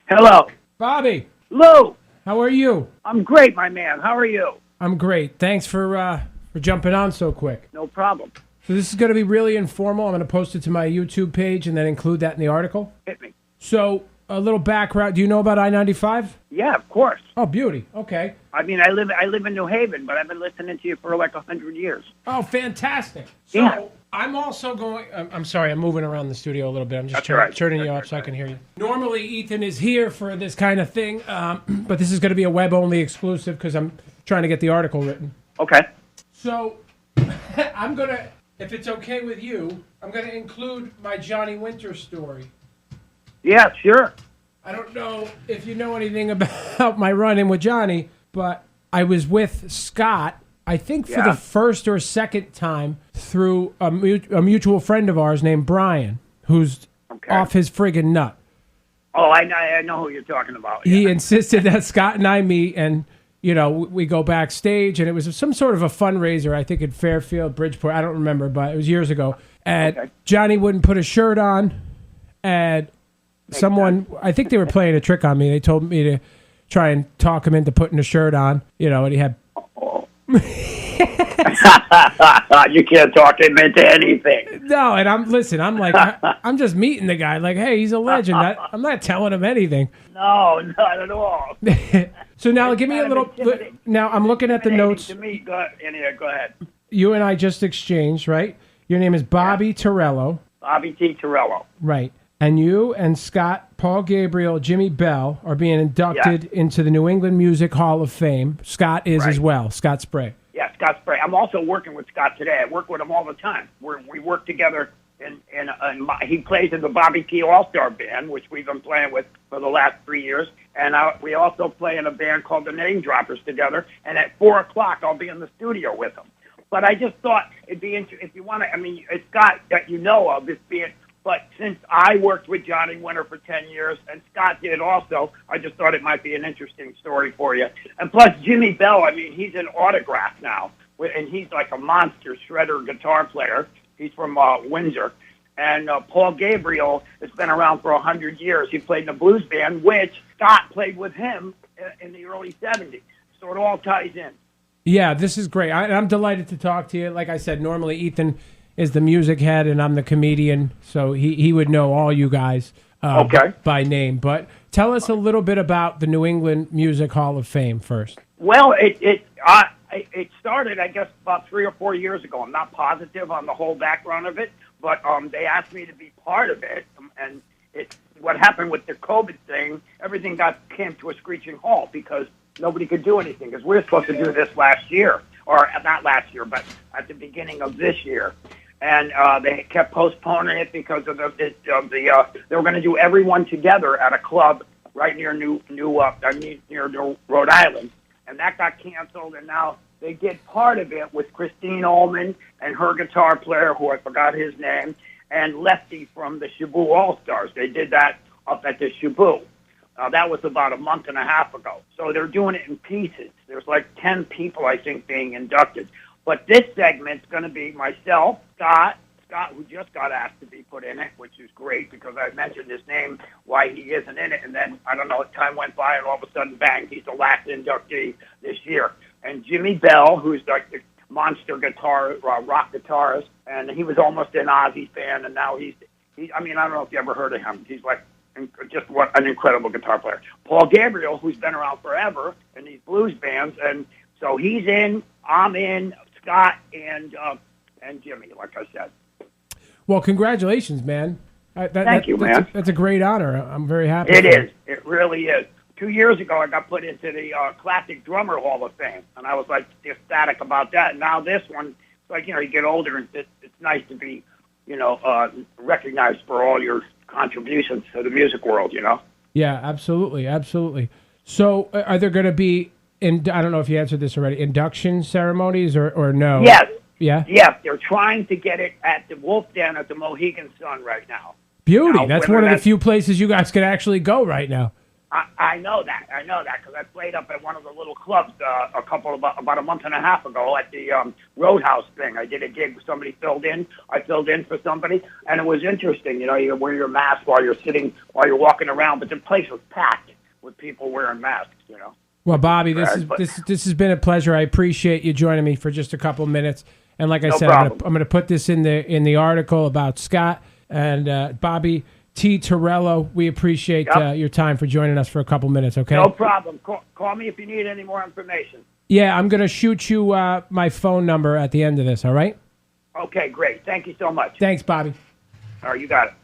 Hello. Bobby, Lou. how are you? I'm great, my man. How are you? I'm great. Thanks for jumping on so quick. No problem. So this is going to be really informal. I'm going to post it to my YouTube page and then include that in the article. Hit me. So a little background. Do you know about I-95? Yeah, of course. Oh, beauty. Okay. I mean, I live in New Haven, but I've been listening to you for like 100 years. Oh, fantastic. So Yeah. I'm also going. I'm sorry. I'm moving around the studio a little bit. I'm just That's all right. turning you up so I can hear you. Normally, Ethan is here for this kind of thing, but this is going to be a web-only exclusive because I'm trying to get the article written. Okay. So I'm going to, if it's okay with you, I'm going to include my Johnny Winter story. Yeah, sure. I don't know if you know anything about my run-in with Johnny, but I was with Scott, I think for the first or second time, through a mutual friend of ours named Brian, who's off his friggin' nut. Oh, I know who you're talking about. He Yeah. insisted that Scott and I meet, and we go backstage, and it was some sort of a fundraiser, I think in Fairfield, Bridgeport, I don't remember, but it was years ago. And Johnny wouldn't put a shirt on, and someone, I think they were playing a trick on me. They told me to try and talk him into putting a shirt on, and he had... You can't talk him into anything. No, and I'm like, I'm just meeting the guy. Like, hey, he's a legend. I'm not telling him anything. No, not at all. So now give me a little... Now I'm looking at the notes. To me, go ahead. You and I just exchanged, right? Your name is Bobby Torello. Bobby T. Torello. Right. And you and Scott, Paul Gabriel, Jimmy Bell are being inducted into the New England Music Hall of Fame. Scott is as well. Scott Spray. Yeah, Scott Spray. I'm also working with Scott today. I work with him all the time. We work together, he plays in the Bobby T. All-Star Band, which we've been playing with for the last 3 years. And we also play in a band called the Name Droppers together. And at 4 o'clock, I'll be in the studio with him. But I just thought it'd be interesting, if you want to, I mean, it's Scott that you know of, this being... But since I worked with Johnny Winter for 10 years, and Scott did also, I just thought it might be an interesting story for you. And plus, Jimmy Bell, I mean, he's an Autograph now, and he's like a monster shredder guitar player. He's from Windsor. And Paul Gabriel has been around for 100 years. He played in a blues band, which Scott played with him in the early 70s. So it all ties in. Yeah, this is great. I'm delighted to talk to you. Like I said, normally Ethan is the music head and I'm the comedian, so he would know all you guys by name. But tell us a little bit about the New England Music Hall of Fame first. Well, it started, I guess, about 3 or 4 years ago. I'm not positive on the whole background of it, but they asked me to be part of it. And what happened with the COVID thing, everything came to a screeching halt because nobody could do anything, because we were supposed to do this last year, or not last year, but at the beginning of this year. And they kept postponing it because of they were going to do everyone together at a club right near near Rhode Island, and that got canceled. And now they did part of it with Christine Ullman and her guitar player, who I forgot his name, and Lefty from the Shaboo All Stars. They did that up at the Shaboo. That was about a month and a half ago. So they're doing it in pieces. There's like 10 people, I think, being inducted. But this segment's going to be myself, Scott, who just got asked to be put in it, which is great because I mentioned his name, why he isn't in it, and then, I don't know, time went by and all of a sudden, bang, he's the last inductee this year. And Jimmy Bell, who's like the monster rock guitarist, and he was almost an Ozzy fan, and now he's I mean, I don't know if you ever heard of him. He's like just what an incredible guitar player. Paul Gabriel, who's been around forever in these blues bands, and so he's in, I'm in, Scott and Jimmy, like I said. Well, congratulations, man. Thank you, man. That's a great honor. I'm very happy. It is. It really is. 2 years ago, I got put into the Classic Drummer Hall of Fame, and I was like ecstatic about that. And now this one, it's like, you get older, and it's nice to be, recognized for all your contributions to the music world, Yeah, absolutely, absolutely. So, are there going to be, I don't know if you answered this already, induction ceremonies or no? Yes. Yeah? Yes, they're trying to get it at the Wolf Den at the Mohegan Sun right now. Beauty. That's one of the few places you guys could actually go right now. I know that. I know that because I played up at one of the little clubs about a month and a half ago at the Roadhouse thing. I did a gig. Somebody filled in. I filled in for somebody, and it was interesting. You know, you wear your mask while you're walking around, but the place was packed with people wearing masks. You know. Well, Bobby, this has been a pleasure. I appreciate you joining me for just a couple minutes. And like I said, I'm going to put this in the article about Scott and Bobby T. Torello. We appreciate your time for joining us for a couple minutes, okay? No problem. Call me if you need any more information. Yeah, I'm going to shoot you my phone number at the end of this, all right? Okay, great. Thank you so much. Thanks, Bobby. All right, you got it.